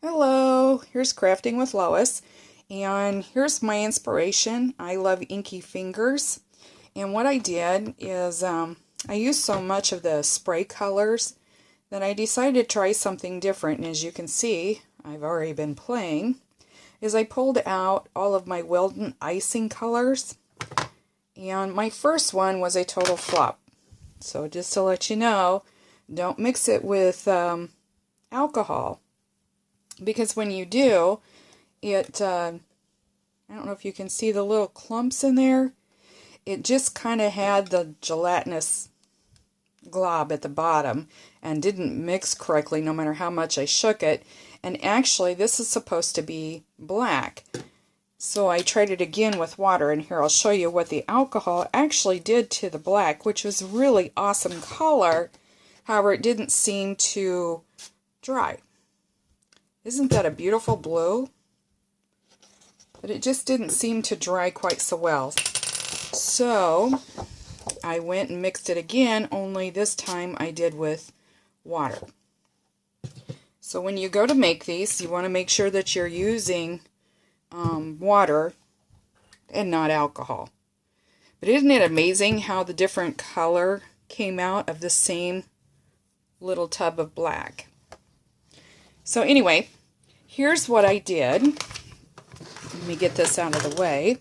Hello, here's Crafting with Lois, and here's my inspiration. I love inky fingers, and what I did is I used so much of the spray colors that I decided to try something different, and as you can see, I've already been playing, is I pulled out all of my Wilton icing colors, and my first one was a total flop. So just to let you know, don't mix it with alcohol. Because when you do, I don't know if you can see the little clumps in there. It just kind of had the gelatinous glob at the bottom and didn't mix correctly no matter how much I shook it. And actually, this is supposed to be black. So I tried it again with water, and here I'll show you what the alcohol actually did to the black, which was really awesome color. However, it didn't seem to dry. Isn't that a beautiful blue? But it just didn't seem to dry quite so well. So I went and mixed it again, only this time I did with water. So when you go to make these, you want to make sure that you're using water and not alcohol. But isn't it amazing how the different color came out of the same little tub of black? So anyway, here's what I did. Let me get this out of the way.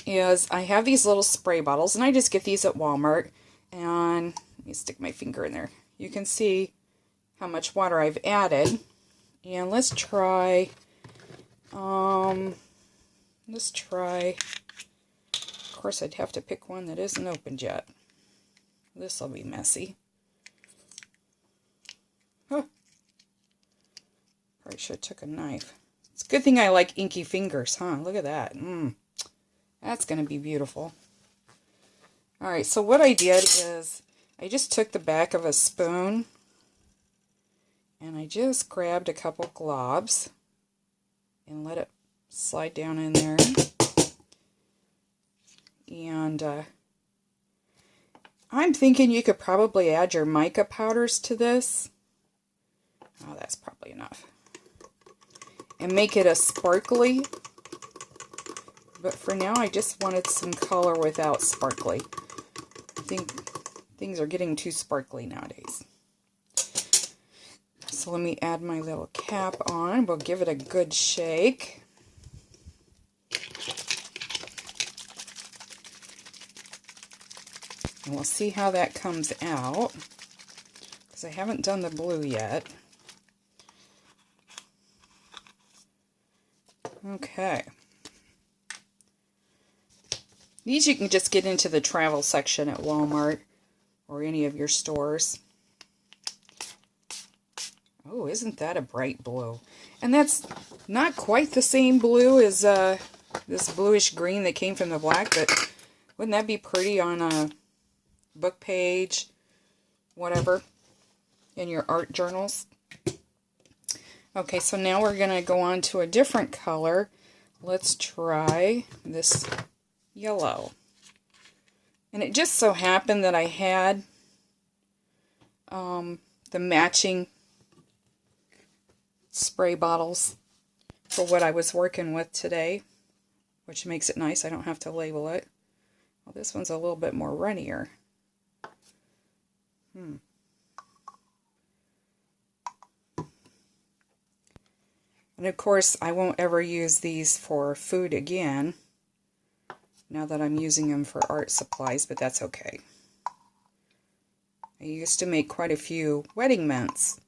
Is I have these little spray bottles, and I just get these at Walmart. And let me stick my finger in there. You can see how much water I've added. And let's try. Of course, I'd have to pick one that isn't opened yet. This will be messy. Huh. Probably should have took a knife. It's a good thing I like inky fingers, huh? Look at that. That's going to be beautiful. Alright, so what I did is I just took the back of a spoon and I just grabbed a couple globs and let it slide down in there. And I'm thinking you could probably add your mica powders to this. Oh, that's probably enough. And make it a sparkly. But for now, I just wanted some color without sparkly. I think things are getting too sparkly nowadays. So let me add my little cap on. We'll give it a good shake. And we'll see how that comes out. Because I haven't done the blue yet. Okay. These you can just get into the travel section at Walmart or any of your stores. Oh, isn't that a bright blue? And that's not quite the same blue as this bluish green that came from the black, but wouldn't that be pretty on a book page, whatever, in your art journals? Okay, so now we're going to go on to a different color. Let's try this yellow. And it just so happened that I had the matching spray bottles for what I was working with today, which makes it nice. I don't have to label it. Well, this one's a little bit more runnier. And of course, I won't ever use these for food again, now that I'm using them for art supplies, but that's okay. I used to make quite a few wedding mints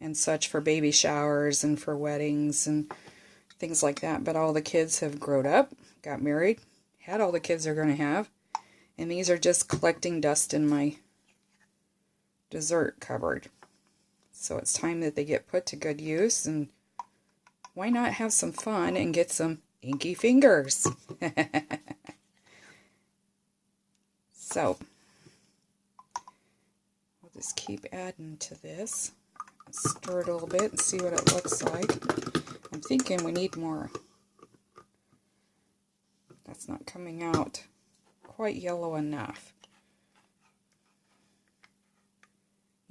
and such for baby showers and for weddings and things like that, but all the kids have grown up, got married, had all the kids they're going to have, and these are just collecting dust in my dessert cupboard. So it's time that they get put to good use, and why not have some fun and get some inky fingers? So, we'll just keep adding to this. Stir it a little bit and see what it looks like. I'm thinking we need more. That's not coming out quite yellow enough.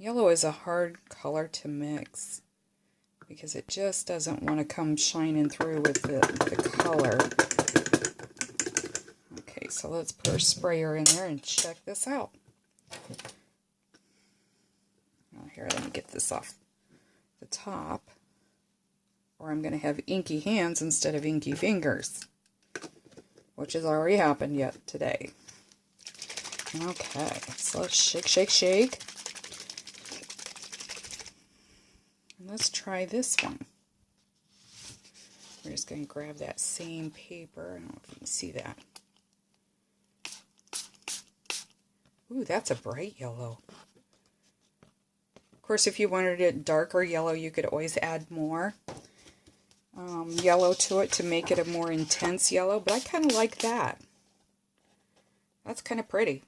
Yellow is a hard color to mix. because it just doesn't want to come shining through with the color. Okay, so let's put our sprayer in there and check this out. Now here, let me get this off the top, or I'm going to have inky hands instead of inky fingers, which has already happened yet today. Okay, so let's shake, shake, shake. And let's try this one. We're just going to grab that same paper. I don't know if you can see that. Ooh, that's a bright yellow. Of course, if you wanted it darker yellow, you could always add more yellow to it to make it a more intense yellow, but I kind of like that. That's kind of pretty.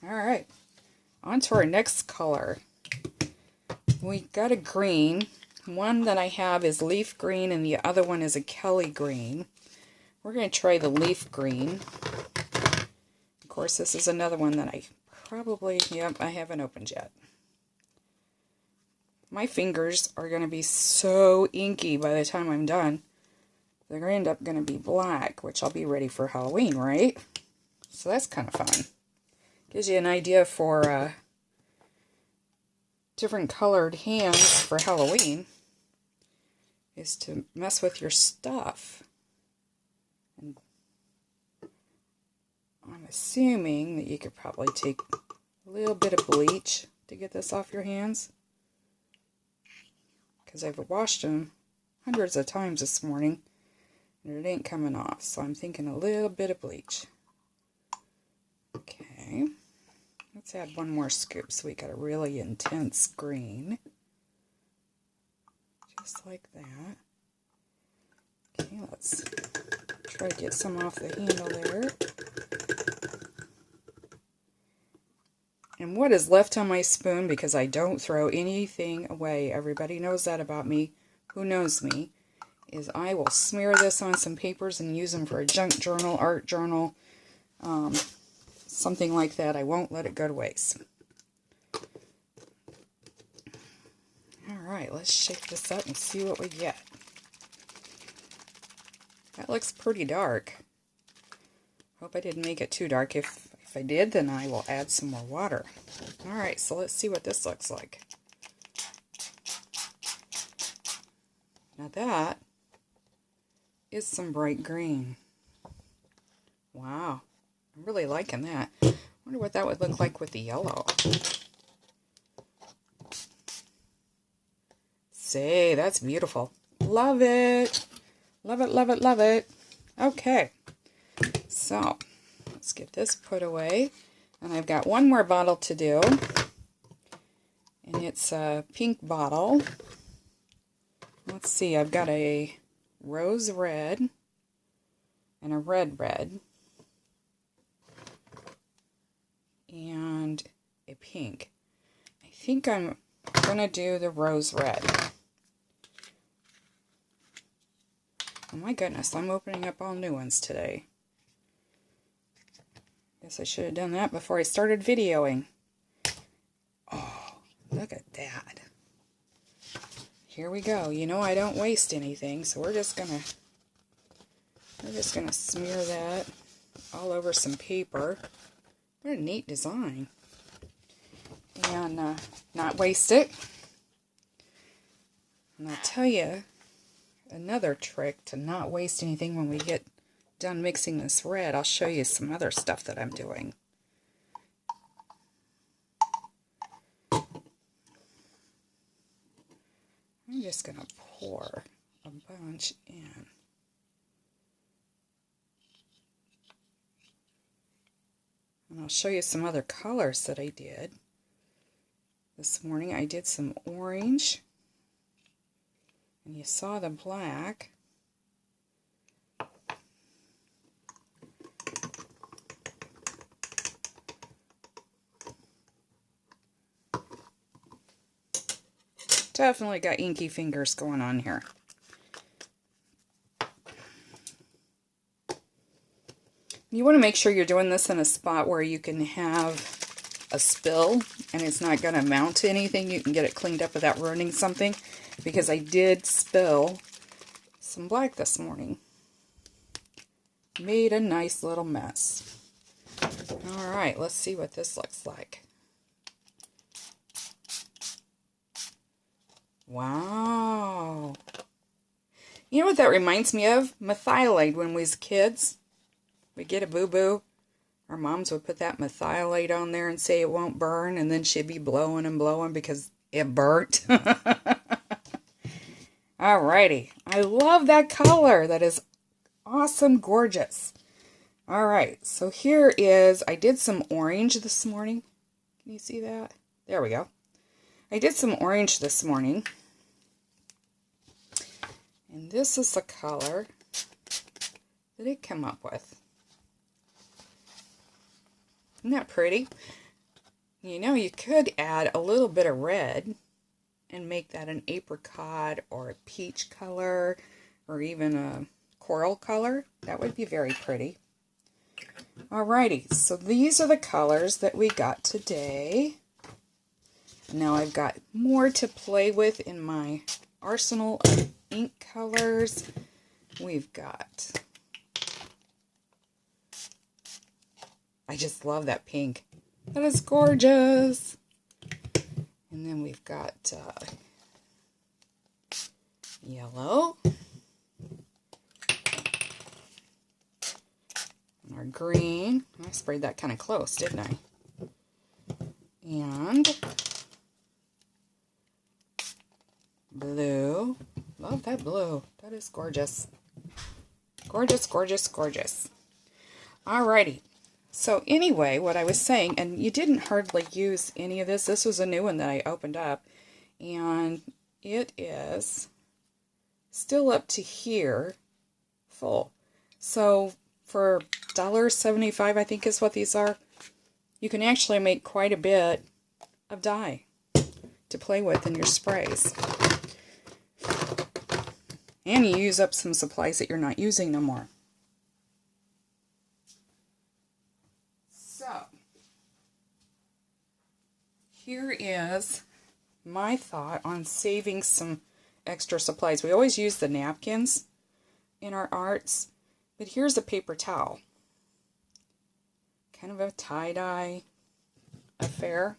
All right, on to our next color. We got a green. One that I have is leaf green and the other one is a Kelly green. We're going to try the leaf green. Of course, this is another one that I probably, yep, I haven't opened yet. My fingers are going to be so inky by the time I'm done. They're going to end up going to be black, which I'll be ready for Halloween, right? So that's kind of fun. Gives you an idea for different colored hands for Halloween, is to mess with your stuff. And I'm assuming that you could probably take a little bit of bleach to get this off your hands, because I've washed them hundreds of times this morning and it ain't coming off, so I'm thinking a little bit of bleach. Okay, let's add one more scoop so we got a really intense green. Just like that. Okay, let's try to get some off the handle there. And what is left on my spoon, because I don't throw anything away, everybody knows that about me, who knows me, is I will smear this on some papers and use them for a junk journal, art journal, something like that. I won't let it go to waste. Alright, let's shake this up and see what we get. That looks pretty dark. Hope I didn't make it too dark. If I did, then I will add some more water. Alright, so let's see what this looks like. Now that is some bright green. Wow, I'm really liking that. I wonder what that would look like with the yellow. Say, that's beautiful. Love it. Love it, love it, love it. Okay, so let's get this put away. And I've got one more bottle to do. And it's a pink bottle. Let's see, I've got a rose red and a red red. And a pink. I think I'm going to do the rose red. Oh my goodness, I'm opening up all new ones today. Guess I should have done that before I started videoing. Oh, look at that. Here we go. You know I don't waste anything, so we're just gonna smear that all over some paper. What a neat design. And not waste it. And I'll tell you another trick to not waste anything when we get done mixing this red. I'll show you some other stuff that I'm doing. I'm just going to pour a bunch in. And I'll show you some other colors that I did. This morning I did some orange. And you saw the black. Definitely got inky fingers going on here. You want to make sure you're doing this in a spot where you can have a spill and it's not going to amount to anything, you can get it cleaned up without ruining something, because I did spill some black this morning. Made a nice little mess. Alright, let's see what this looks like. Wow. You know what that reminds me of? Methylate. When we was kids, we'd get a boo-boo. Our moms would put that methylate on there and say it won't burn, and then she'd be blowing and blowing because it burnt. Alrighty. I love that color. That is awesome, gorgeous. Alright, so here is, I did some orange this morning. Can you see that? There we go. I did some orange this morning. And this is the color that it came up with. Isn't that pretty? You know, you could add a little bit of red and make that an apricot or a peach color or even a coral color. That would be very pretty. Alrighty, so these are the colors that we got today. Now I've got more to play with in my arsenal of ink colors. We've got, I just love that pink. That is gorgeous. And then we've got yellow. And our green. I sprayed that kind of close, didn't I? And blue. Love that blue. That is gorgeous. Gorgeous, gorgeous, gorgeous. Alrighty. So anyway, what I was saying, and you didn't hardly use any of this. This was a new one that I opened up. And it is still up to here full. So for $1.75, I think is what these are, you can actually make quite a bit of dye to play with in your sprays. And you use up some supplies that you're not using no more. So, here is my thought on saving some extra supplies. We always use the napkins in our arts, but here's a paper towel. Kind of a tie-dye affair.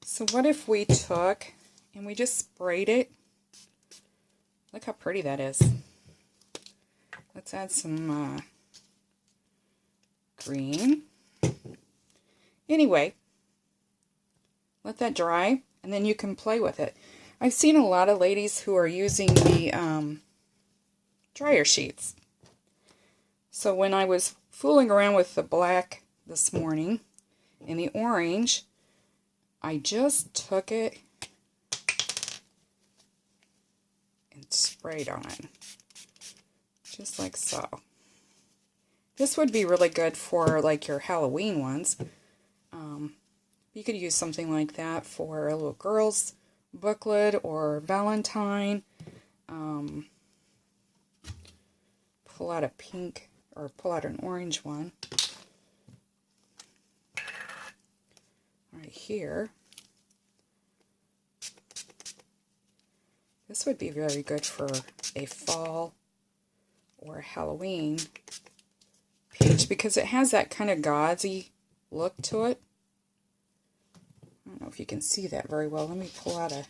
So what if we took and we just sprayed it? Look how pretty that is. Let's add some green. Anyway, let that dry, and then you can play with it. I've seen a lot of ladies who are using the dryer sheets. So when I was fooling around with the black this morning and the orange, I just took it and sprayed on it. Just like so. This would be really good for like your Halloween ones. You could use something like that for a little girl's booklet or Valentine. Pull out a pink or pull out an orange one. Right here. This would be very good for a fall or a Halloween page because it has that kind of gauzy look to it. I don't know if you can see that very well. Let me pull out a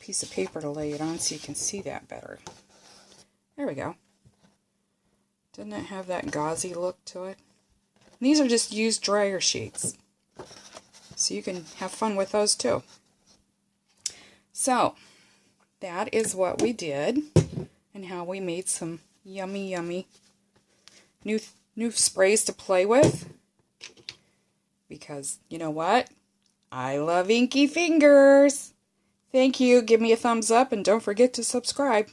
piece of paper to lay it on so you can see that better. There we go. Doesn't it have that gauzy look to it? And these are just used dryer sheets. So you can have fun with those too. So, that is what we did and how we made some yummy, yummy new sprays to play with. Because, you know what? I love inky fingers. Thank you. Give me a thumbs up and don't forget to subscribe.